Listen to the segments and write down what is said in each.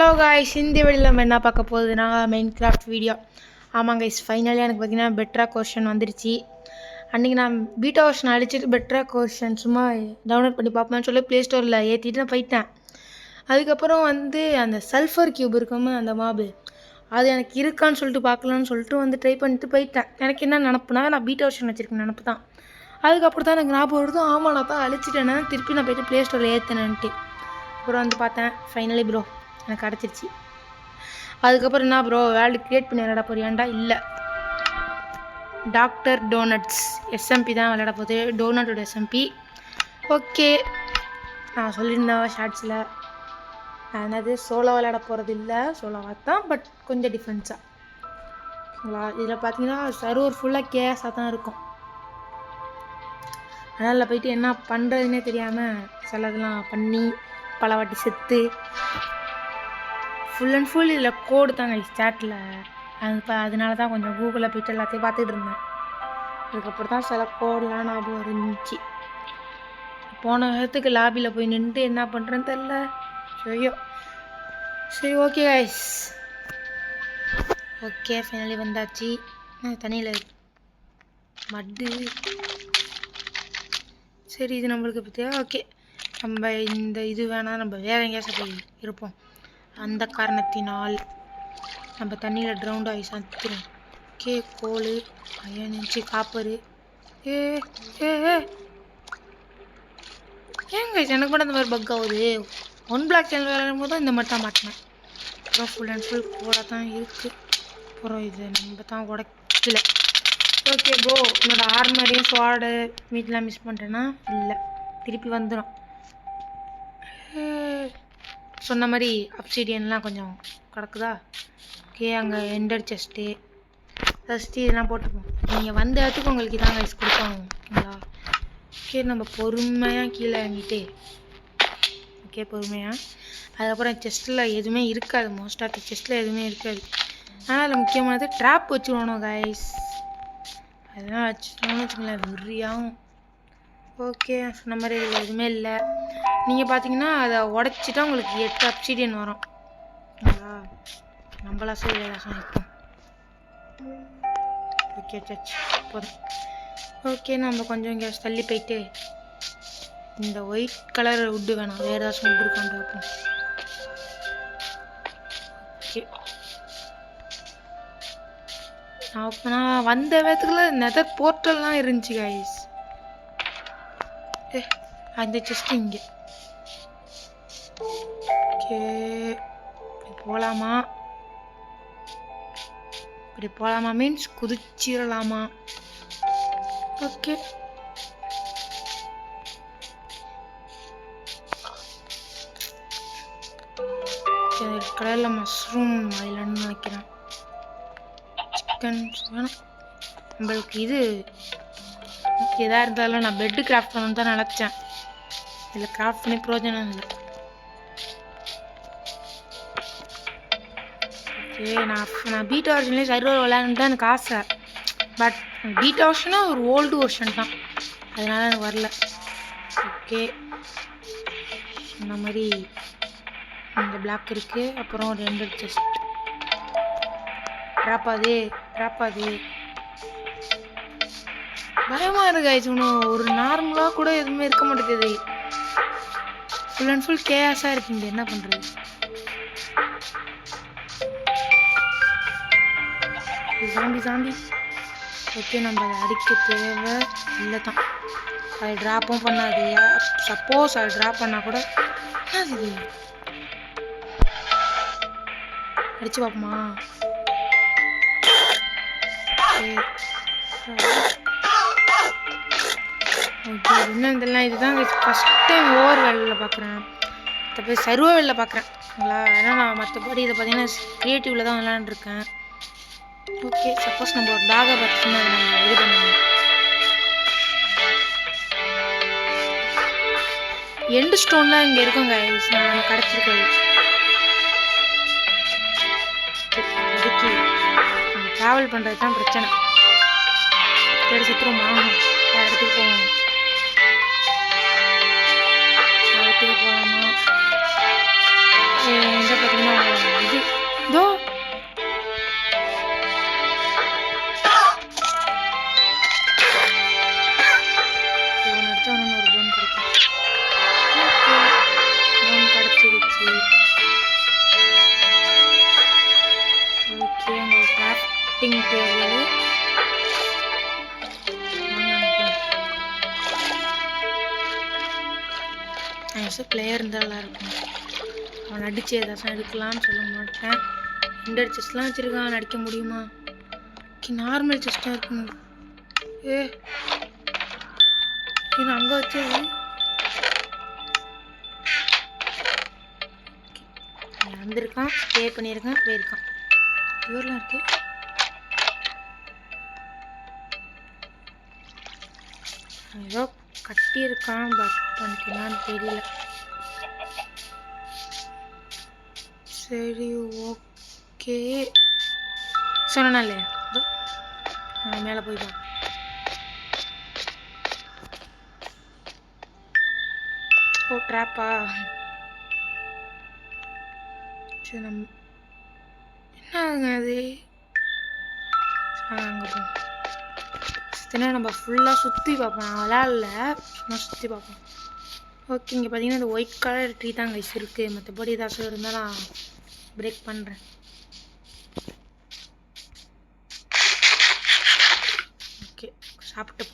Hello guys, இந்த வீடியோவில் நம்ம என்ன பார்க்க போகுதுன்னா மெயின் கிராஃப்ட் வீடியோ. ஆமாம் கைஸ், ஃபைனலி எனக்கு பார்த்தீங்கன்னா பெட்டரா கொஷன் வந்துருச்சு. அன்றைக்கி நான் பீட்டா வெர்ஷன் அடிச்சுட்டு பெட்டரா கொஷன் சும்மா டவுன்லோட் பண்ணி பார்ப்பேன்னு சொல்லி ப்ளே ஸ்டோரில் ஏற்றிட்டு நான் போயிட்டேன். அதுக்கப்புறம் அந்த சல்ஃபர் கியூப் இருக்குமே அந்த மாபு, அது எனக்கு இருக்கான்னு சொல்லிட்டு பார்க்கலான்னு சொல்லிட்டு ட்ரை பண்ணிட்டு போயிட்டேன். எனக்கு என்ன நினப்புனா நான் பீட்டா வெர்ஷன் வச்சுருக்கேன் நினப்பு தான். அதுக்கப்புறம் தான் எனக்கு ஞாபகம் வருது, ஆமாம் நான் தான் அழிச்சிட்டேன்னா திருப்பி நான் போய்ட்டு ப்ளே ஸ்டோரில் ஏற்றினேன்ட்டு. அப்புறம் பார்த்தேன், ஃபைனலி ப்ரோ எனக்கு கிடச்சிருச்சு. அதுக்கப்புறம் என்ன ப்ரோ வேர்ல்டு க்ரியேட் பண்ணி விளையாட போறியாண்டா? இல்லை, டாக்டர் டோனட்ஸ் எஸ்எம்பி தான் விளையாட போகுது, டோனட்டோட எஸ்எம்பி. ஓகே, நான் சொல்லியிருந்தேன் ஷார்ட்ஸில் என்னது சோலோ விளையாட போகிறது இல்லை, சோலோவாக தான், பட் கொஞ்சம் டிஃப்ரென்ஸாக. இதில் பார்த்தீங்கன்னா சர்வர் ஃபுல்லாக கேஸாக தான் இருக்கும். அதனால் போயிட்டு என்ன பண்ணுறதுன்னே தெரியாமல் சிலதெல்லாம் பண்ணி பல வாட்டி செத்து ஃபுல் அண்ட் ஃபுல் இதில் கோடு தாங்க சேட்டில். அதனால தான் கொஞ்சம் கூகுளில் போய்ட்டு எல்லாத்தையும் பார்த்துட்டு இருந்தேன். அதுக்கப்புறம் தான் சில கோடெலாம் ஞாபகம் இருந்துச்சு. போன நேரத்துக்கு லாபியில் போய் நின்று என்ன பண்ணுறேன்னு தெரில. சரி ஓகே கைஸ், ஓகே ஃபைனலி வந்தாச்சு. தண்ணியில் மட்டு சரி, இது நம்மளுக்கு பற்றியா? ஓகே, நம்ம இந்த இது வேணால் நம்ம வேறு எங்கேயாச்சும் போய் இருப்போம். அந்த காரணத்தினால் நம்ம தண்ணியில் ட்ரவுண்ட் ஆகி சத்துரும். ஓகே, கோல், அயன், இன்ச்சு, காப்பரு. ஏங்க எனக்கு மட்டும் அந்த மாதிரி பக் ஆகுது? ஒன் பிளாக் சேனல் விளையாடும் போதும் இந்த மாதிரி தான் மாட்டினேன். அப்புறம் ஃபுல் அண்ட் ஃபுல் கோடாக தான் இருக்குது. அப்புறம் இது நம்ம தான் உடைக்கல. ஓகே ப்ரோ, என்னோடய ஆர்மரையும் ஸ்வார்டு மீட்லாம் மிஸ் பண்ணிட்டேன்னா இல்லை, திருப்பி வந்துடும். சொன்ன மாதிரி அப்சிடியன்லாம் கொஞ்சம் கிடக்குதா? ஓகே, அங்கே எண்டர் செஸ்ட்டு ஃபஸ்ட்டு இதெல்லாம் போட்டுப்போம். நீங்கள் வந்த இடத்துக்கு உங்களுக்கு இதான் கைஸ் கொடுப்பாங்க, ஓகேங்களா? ஓகே, நம்ம பொறுமையாக கீழே இறங்கிட்டு, ஓகே பொறுமையாக. அதுக்கப்புறம் செஸ்ட்டில் எதுவுமே இருக்காது, மோஸ்ட் ஆஃப் செஸ்ட்டில் எதுவுமே இருக்காது. ஆனால் அதில் முக்கியமானது ட்ராப் வச்சுக்கணும் கைஸ். அதெல்லாம் வச்சுட்டோம்னு வச்சுக்கோங்களேன், வெறியாகும். ஓகே, சொன்ன மாதிரி இதில் எதுவுமே இல்லை. நீங்கள் பார்த்தீங்கன்னா அதை உடச்சிட்டா உங்களுக்கு 8 அப்சிடியன் வரும், ஓகேங்களா? நம்மளா சொல்லிடலாம் இப்போ. ஓகே சச் போதும். ஓகே, நம்ம கொஞ்சம் இங்கே தள்ளி போயிட்டு இந்த ஒயிட் கலர் உட்டு வேணாம், வேறு ஏதாச்சும் உட்டு இருக்கான்னு பார்ப்போம். ஓகே, நான் வந்த வேகத்துக்குள்ள நெதர் போர்ட்டல்லாம் இருந்துச்சு கைஸ். அந்த செஸ்ட் இங்கே. ஓகே, போகலாமா? இப்படி போகலாமா மீன்ஸ் குதிச்சிடலாமா? ஓகே, கடையில் மஷ்ரூம் இல்லைன்னு நினைக்கிறேன். சிக்கன் வேணாம் நம்மளுக்கு. இது எதாக இருந்தாலும் நான் பெட்டு கிராஃப்ட் பண்ணணுன்னு தான் நினச்சேன். இதில் கிராஃப்ட் பண்ணி ப்ரோஜனம் இல்லை. ஓகே, நான் பீட்டா வெர்ஷன்லேயே சர்வர் விளையாடுன்னு தான் எனக்கு ஆசை. பட் பீட்டா வெர்ஷனாக ஒரு ஓல்டு வெர்ஷன் தான், அதனால் எனக்கு வரல. ஓகே, இந்த மாதிரி இந்த பிளாக் இருக்குது. அப்புறம் 2 செஸ்ட். ட்ராப்பாது பயமாக இருக்கு ஆயிடுச்சு. ஒன்றும் ஒரு நார்மலாக கூட எதுவுமே இருக்க மாட்டேங்குது, ஃபுல் அண்ட் ஃபுல் கேஸாக இருக்குங்க. என்ன பண்ணுறது? சாம்பி. ஓகே, நம்ம அதை அடிக்க தேவை இல்லை தான். அதை ட்ராப்பும் பண்ணாது. சப்போஸ் அதை ட்ராப் பண்ணால் கூட இது அடிச்சு பார்ப்போமா? ஓகே, இன்னும் இதெல்லாம் இதுதான் ஃபஸ்ட் டைம் ஓவர் வேலையில் பார்க்குறேன், போய் சர்வர் வேலையில் பார்க்குறேன், ஓகேங்களா? ஏன்னா நான் மற்றபடி இதை பார்த்தீங்கன்னா க்ரியேட்டிவில் தான் விளையாண்டுருக்கேன். ஓகே, சப்போஸ் நம்ம ஒரு டாகை பார்த்தீங்கன்னா அதை நம்ம இது பண்ணுவோம். எண்டு ஸ்டோன்லாம் இங்கே இருக்கும் கைஸ், நான் கிடச்சிருக்காது. அதுக்கு ட்ராவல் பண்ணுறது தான் பிரச்சனை. சரி, சீக்கிரம் வாங்க, இடத்துக்கு போவோம். இடத்துக்கு போகலாமா? என்கிட்ட பார்த்தீங்கன்னா இது இதோ ஒரு போன் கிடைக்கும். ஓகே போன் கிடச்சிடுச்சு. ஓகே அங்கே கிராஃப்டிங் டேபிள் பிளேயர் இருந்தால் நல்லா இருக்கும். அவன் அடிச்சு ஏதாச்சும் எடுக்கலான்னு சொல்ல மாட்டேன். எண்டர் செஸ்ட்லாம் வச்சுருக்கான், அடிக்க முடியுமா? நார்மல் செஸ்ட்டாக இருக்கணும். இது அங்கே வச்சது வந்திருக்கான், ஸ்டே பண்ணியிருக்கான், போயிருக்கான். இவரெலாம் இருக்கு. ஏதோ கட்டியிருக்கான், பட் எனக்கு என்னன்னு தெரியல. சரி ஓகே சொன்னா இல்லையா மேலே போய் பா. ஓ ட்ராப்பா? சரி என்னங்க அது? அங்கே போ. நம்ம ஃபுல்லாக சுற்றி பார்ப்போம். நான் விளாட்ல, சும்மா சுற்றி பார்ப்போம். ஓகே இங்கே பார்த்தீங்கன்னா இந்த ஒயிட் கலர் ட்ரீ தான் கைஸ் இருக்குது. மற்றபடி ஏதாச்சும் இருந்தால் நான் பிரேக் பண்ணுறேன். ஓகே சாப்பிட்டு.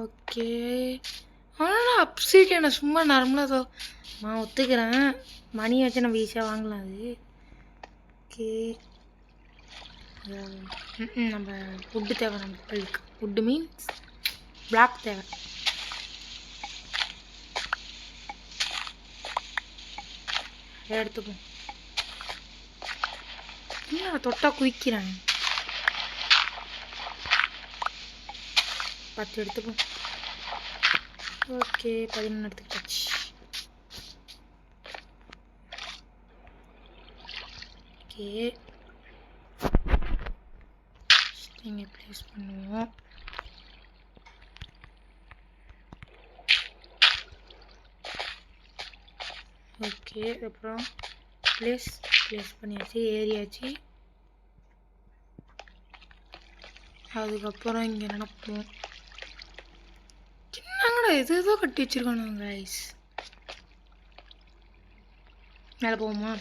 ஓகே ஆனால் அப்சீட் நான் சும்மா நார்மலாக நான் ஒத்துக்கிறேன். மணி வச்சு நம்ம ஈஸியாக வாங்கலாம். அது ஓகே நம்ம வுட்டு தேவை. நம்மளுக்கு வுட்டு மீன்ஸ் பிளாக் தேவை. எடுத்துப்போம். இல்லை தொட்டா குதிக்கிறேன். 10 எடுத்துப்போம். ஓகே 11 எடுத்துக்கிட்டாச்சு. ஓகே இங்கே ப்ளேஸ் பண்ணுவோம். ஓகே அப்புறம் ப்ளேஸ் பண்ணியாச்சு, ஏரியாச்சு. அதுக்கப்புறம் இங்கே நினைப்போம் என்னங்கடா இது ஏதோ கட்டி வச்சிருக்கானுங்க கைஸ். மேலே போவோமா?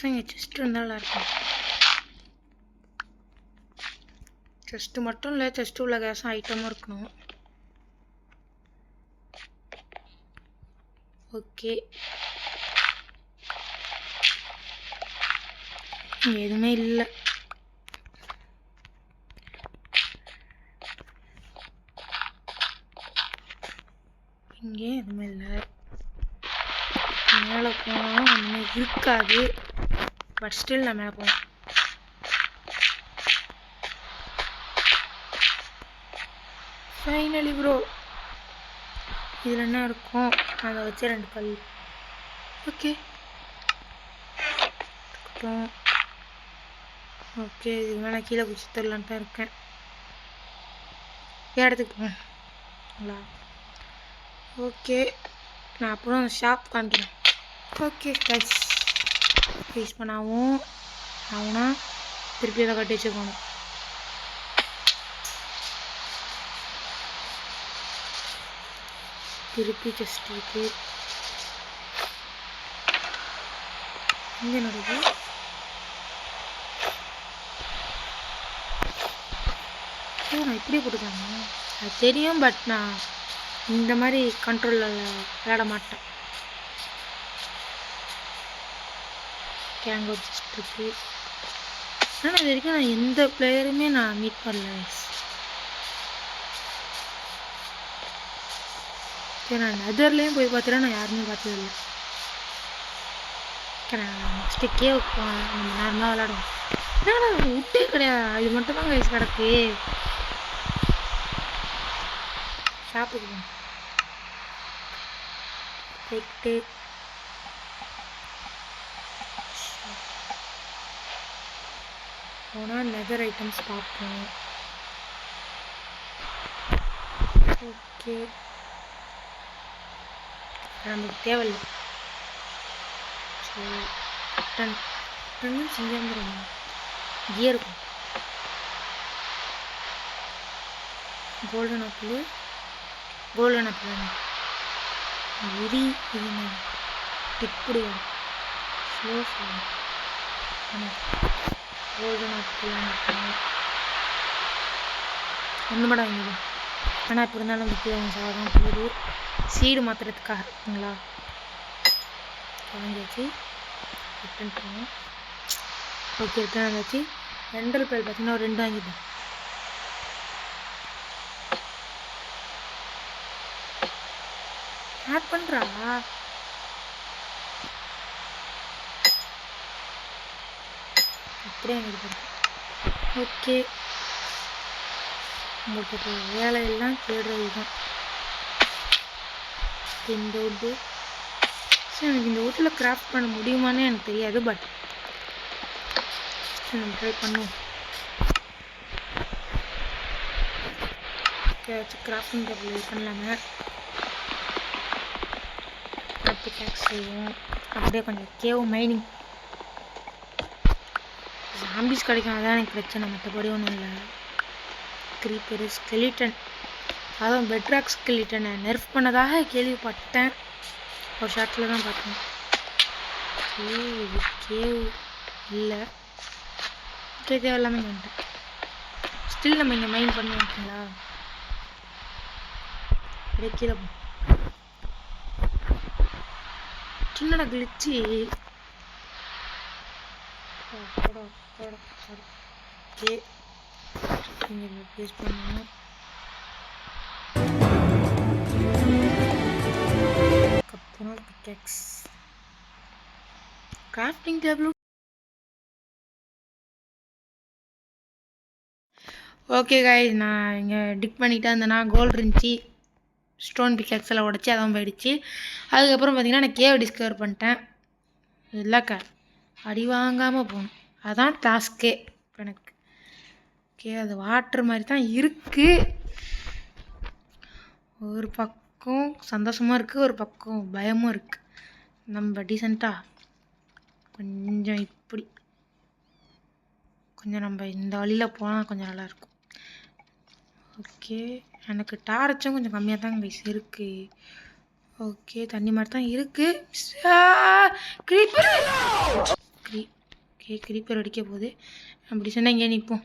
இங்கே செஸ்ட் இருந்தால் நல்லா இருக்கும். செஸ்ட்டு மட்டும் இல்லை, செஸ்ட்டு உள்ள கேஸும் ஐட்டமும் இருக்கணும். ஓகே இங்கே எதுவுமே இல்லை. இங்கே எதுவுமே இல்லை. மேலே போனாலும் ஒன்றுமே இருக்காது. பட் ஸ்டில் நான் மேலே போவேன். ஃபைனலி ப்ரோ இதில் என்ன இருக்கும்? அதை வச்சு 2 கல். ஓகே ஓகே இதுக்கு மேலே கீழே குச்சி தரலான்ட்டு தான் இருக்கேன். இடத்துக்கு போங்களா? ஓகே நான் அப்புறம் ஷாப் காமிக்கிறேன். ஓகே கைஸ் யூஸ் பண்ணாவும் ஆகுனா திருப்பி அதை கட்டி வச்சுக்கணும். திருப்பி செஸ்ட் இருக்கு. இங்கே நடக்குது. நான் இப்படியே போட்டுக்காங்க அது தெரியும். பட் நான் இந்த மாதிரி கண்ட்ரோலில் விளையாட மாட்டேன். கேங்கோ செஸ்ட் இருக்கு. ஆனால் இது வரைக்கும் நான் எந்த பிளேயருமே நான் மீட் பண்ணல. நான் நெதர்லேயும் போய் பார்த்துட்டா நான் யாருமே பார்த்ததில்லை. நான் நெக்ஸ்ட்டு கேவ் நம்ம நார்மலாக விளாடுவோம். என்னடா விட்டே கிடையாது, இது மட்டும் தான் கைஸ் கிடக்கு. சாப்பிடுவோம் போயிட்டு போனால் நெதர் ஐட்டம்ஸ் பார்ப்போம். ஓகே, நமக்கு தேவையில்லை. ஸோ டன் டன் செஞ்சாங்க கியர் இருக்கும். கோல்டன் ஆப்பிள் இது இப்படி ஸ்லோ கோல்டன் ஆப்பிள் ஒன்று மடம் வாங்கிது. ஆனால் இப்போ இருந்தாலும் முக்கியம் சாதம் போகுது சீடு மாற்றுறதுக்காக இருக்குங்களா. வாங்கியாச்சு, ரிட்டன் பண்ணுவோம். ஓகே, ரிட்டன் வந்தாச்சு. ரெண்டல் பேர் பார்த்தீங்கன்னா ஒரு 2 வாங்கிட்டேன். ஆட் பண்ணுறா அப்படியே எனக்கு. ஓகே, உங்களுக்கு வேலையெல்லாம் தேடுறது தான் இந்த வுட்டு. சரி, எனக்கு இந்த வுட்டில் கிராஃப்ட் பண்ண முடியுமான்னு எனக்கு தெரியாது. பட் நம்ம ட்ரை பண்ணுவோம். கிராஃப்டிங் டேபிள் யூஸ் பண்ணலாமே. பிக்காக்ஸ் செய்வோம். அப்படியே கொஞ்சம் கேவ் மைனிங் ஜாம்பிஸ் கிடைக்கும், அதான் எனக்கு பிரச்சனை. மற்றபடி ஒன்றும் இல்லை. க்ரீப்பர், ஸ்கெலிட்டன், அதுவும் பெட்ராக் ஸ்கெலிட்டனை நெர்ஃப் பண்ணதாக கேள்விப்பட்டேன். ஒரு ஷார்ட்டில் தான் பார்த்தேன். கேவ் இல்லை, தேவையில்லாமல் வந்துட்டேன். ஸ்டில் நம்ம இங்கே மைன் பண்ணி வைக்கீங்களா. அப்படியே கீழே சின்ன கிழிச்சி ஓகே பேஸ்ட் பண்ணுவோம். அப்புறம் பிக்கெக்ஸ், கிராஃப்டிங் டேபிள். ஓகே காய்ஸ், நான் இங்கே டிக் பண்ணிகிட்டே இருந்தேன்னா கோல்டு இருந்துச்சு. ஸ்டோன் பிக்கெக்ஸ் எல்லாம் உடச்சி அதான் போயிடுச்சு. அதுக்கப்புறம் பார்த்தீங்கன்னா நான் கேவ் டிஸ்கவர் பண்ணிட்டேன். இல்லைக்கா அடி வாங்காமல் போகணும், அதான் டாஸ்க்கே இப்போ எனக்கு. ஓகே, அது வாட்டர் மாதிரி தான் இருக்குது. ஒரு பக்கம் சந்தோஷமாக இருக்குது, ஒரு பக்கம் பயமும் இருக்குது. நம்ம டீசெண்டாக கொஞ்சம் இப்படி கொஞ்சம் நம்ம இந்த வழியில் போனால் கொஞ்சம் நல்லாயிருக்கும். ஓகே, எனக்கு டார்ச்சும் கொஞ்சம் கம்மியாக தான் கைஸ் இருக்குது. ஓகே, தண்ணி மாதிரி தான் இருக்குது. க்ரீப்பர் க்ரீப்பர் அடிக்க போகுது. அப்படி சொன்னால் இங்கே நிற்போம்.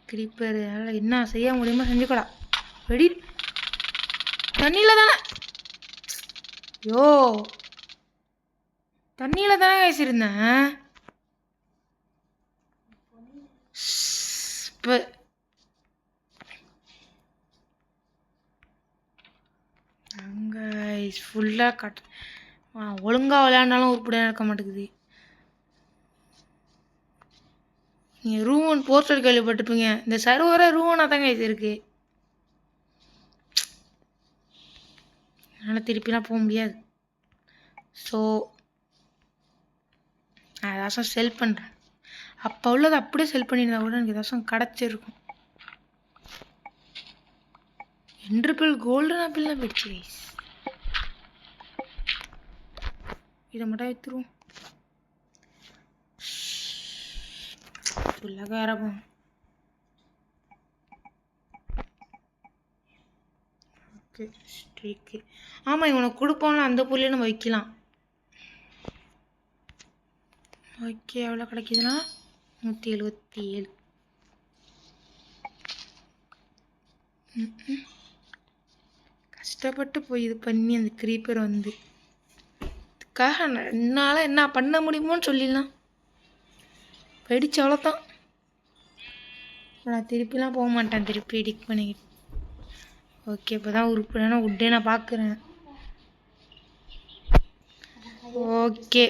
க்ரீப்பர் அதனால் என்ன செய்ய முடியுமோ செஞ்சுக்கலாம். வெடி தண்ணியில் தானே, யோ தண்ணியில் தானே கைசிருந்தேன். இப்போ அங்கே ஃபுல்லாக ஒழுங்காக விளையாண்டாலும் உருப்படியாக இருக்க மாட்டேங்குது. நீங்கள் ரூமன் போஸ்டர் கேள்விப்பட்டிருப்பீங்க, இந்த சர்வரை ரூமனாக தாங்க இது இருக்குது. அதனால் திருப்பிலாம் போக முடியாது. ஸோ நான் ஏதாச்சும் செல் பண்ணுறேன். அப்போ உள்ளது அப்படியே செல் பண்ணியிருந்தா கூட எனக்கு ஏதாச்சும் கிடச்சிருக்கும். என்ட்ரிபிள் கோல்டன் ஆப்பிள்லாம் போயிடுச்சு கைஸ். இதை மட்டும் எடுத்துருவோம். ஃபுல்லாக வேற போகும். ஓகே, ஸ்ட்ரீக்கு ஆமாம், இவனுக்கு கொடுப்போம்ல அந்த பொருளே நம்ம வைக்கலாம். ஓகே, எவ்வளோ கிடைக்குதுன்னா 177. கஷ்டப்பட்டு போய் இது பண்ணி அந்த க்ரீப்பர் வந்து இதுக்காக என்னால் என்ன பண்ண முடியுமோன்னு சொல்லிடலாம். போயிடுச்சு, அவ்வளோதான். நான் திருப்பிலாம் போக மாட்டேன், திருப்பி எடிட் பண்ணிக்கிட்டு. ஓகே, இப்போ தான் உருப்படியான உட்டே நான் பார்க்குறேன். ஓகே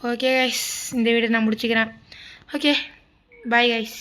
ஓகே கைஸ், இந்த வீடியோ நான் முடிச்சுக்கிறேன். Okay, bye guys.